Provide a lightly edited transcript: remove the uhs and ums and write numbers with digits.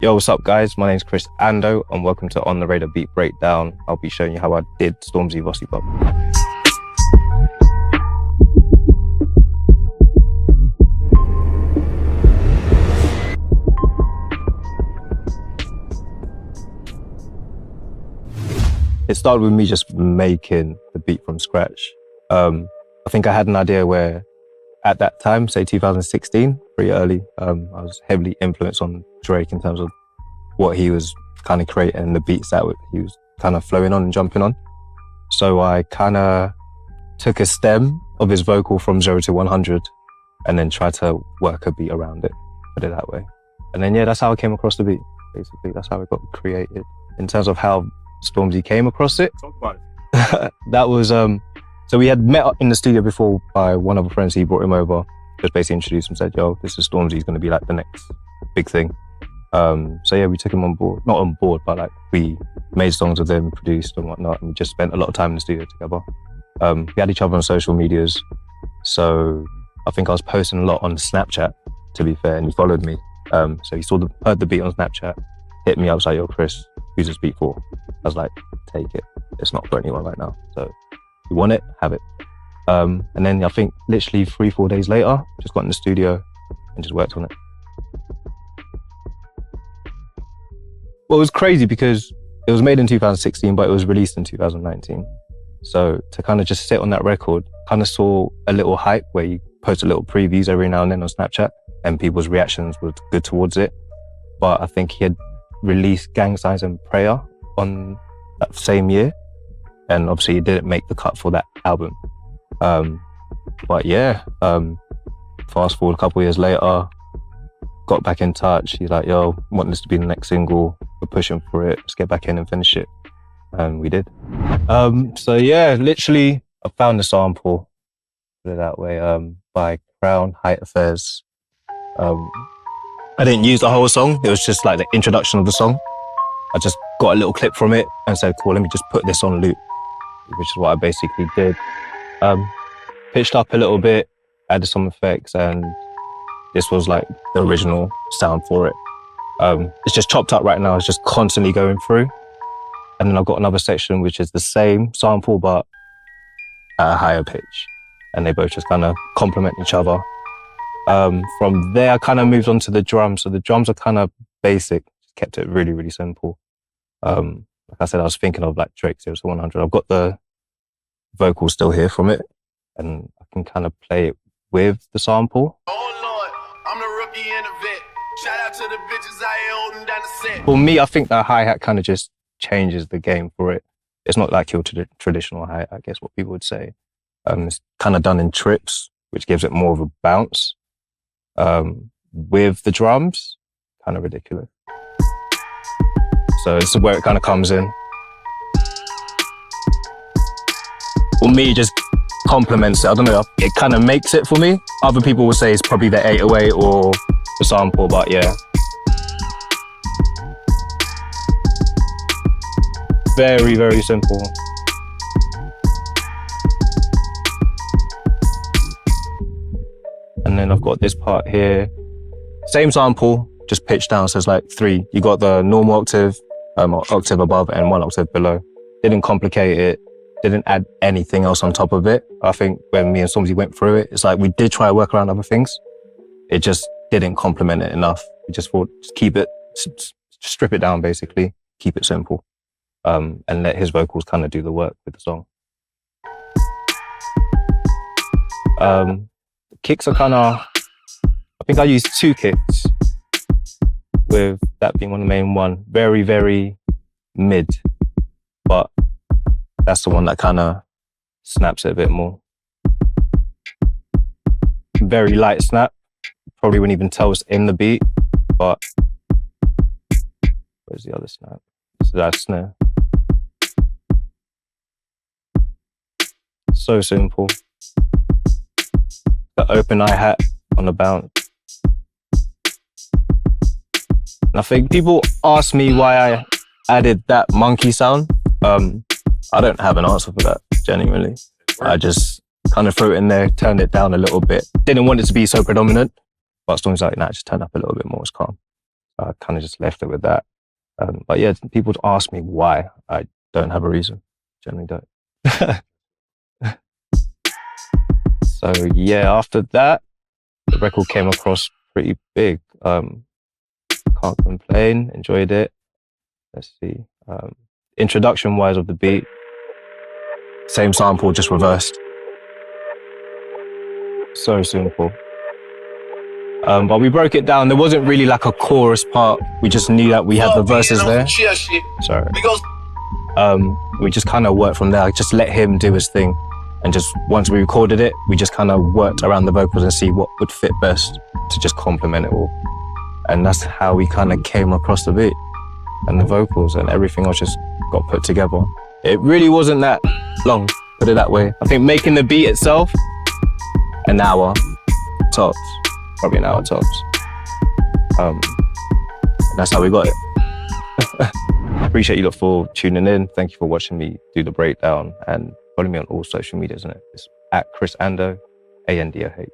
Yo, what's up guys? My name's Chris Andoh and welcome to On The Radar Beat Breakdown. I'll be showing you how I did Stormzy VOSSI BOP. It started with me just making the beat from scratch. I think I had an idea where at that time, say 2016, pretty early, I was heavily influenced on Drake in terms of what he was kind of creating and the beats that he was kind of flowing on and jumping on. So I kind of took a stem of his vocal from 0 to 100 and then tried to work a beat around it, put it that way. And then, yeah, that's how I came across the beat, basically. That's how it got created. In terms of how Stormzy came across it, Talk about it. that was, so we had met in the studio before by one of our friends. He brought him over, just basically introduced him, said, yo, this is Stormzy, he's going to be like the next big thing. So yeah, we took him on board, not on board, but like we made songs with him, produced and whatnot, and we just spent a lot of time in the studio together. We had each other on social medias. So I think I was posting a lot on Snapchat, to be fair, and he followed me. So he heard the beat on Snapchat, hit me up, was like, yo, Chris, who's this beat for? I was like, take it. It's not for anyone right now. So you want it, have it. And then I think literally 3-4 days later, just got in the studio and just worked on it. Well, it was crazy because it was made in 2016, but it was released in 2019. So to kind of just sit on that record, kind of saw a little hype where you post a little previews every now and then on Snapchat and people's reactions were good towards it. But I think he had released Gang Signs and Prayer on that same year. And obviously it didn't make the cut for that album. But yeah, fast forward a couple of years later, got back in touch. He's like, yo, I want this to be the next single. We're pushing for it. Let's get back in and finish it. And we did. So yeah, literally, I found the sample, put it that way, by Crown Height Affairs. I didn't use the whole song. It was just like the introduction of the song. I just got a little clip from it and said, cool, let me just put this on loop, which is what I basically did. Pitched up a little bit, added some effects, and this was like the original sound for it. It's just chopped up right now. It's just constantly going through. And then I've got another section, which is the same sample, but at a higher pitch. And they both just kind of complement each other. From there, I kind of moved on to the drums. So the drums are kind of basic, kept it really, really simple. Like I said, I was thinking of like Drake 0 to 100. I've got the vocals still here from it, and I can kind of play it with the sample. Oh Lord, I'm the rookie in the vet. Shout out to the bitches I ain't holding down the set. For me, I think that hi-hat kind of just changes the game for it. It's not like your traditional hi-hat, I guess what people would say. It's kind of done in trips, which gives it more of a bounce. With the drums, kind of ridiculous. So this is where it kind of comes in. For me, it just complements it. I don't know, it kind of makes it for me. Other people will say it's probably the 808 or the sample, but yeah. Very, very simple. And then I've got this part here. Same sample, just pitched down, so it's like 3. You got the normal octave, octave above and 1 octave below. Didn't complicate it, didn't add anything else on top of it. I think when me and Stormzy went through it, it's like we did try to work around other things. It just didn't complement it enough. We just thought, just keep it, strip it down basically, keep it simple. And let his vocals kind of do the work with the song. Kicks are kind of, I think I used 2 kicks, with that being one of the main one. Very, very mid, but that's the one that kind of snaps it a bit more. Very light snap, probably wouldn't even tell it's in the beat, but where's the other snap? So that's snare. So simple. The open hi-hat on the bounce. And I think people ask me why I added that monkey sound. I don't have an answer for that, genuinely. I just kind of threw it in there, turned it down a little bit. Didn't want it to be so predominant, but Stormzy's like, nah, just turn up a little bit more, it's calm. I kind of just left it with that. But yeah, people ask me why. I don't have a reason. Generally don't. So yeah, after that, the record came across pretty big. Can't complain, enjoyed it. Let's see. Introduction wise of the beat, same sample, just reversed. So simple. But we broke it down. There wasn't really like a chorus part. We just knew that we had the verses there. Sorry. We just kind of worked from there. I just let him do his thing. And just once we recorded it, we just kind of worked around the vocals and see what would fit best to just complement it all. And that's how we kind of came across the beat and the vocals, and everything else just got put together. It really wasn't that long, put it that way. I think making the beat itself, an hour tops, probably an hour tops. That's how we got it. Appreciate you lot for tuning in. Thank you for watching me do the breakdown, and follow me on all social media, isn't it? It's at Chris Andoh, Andoh.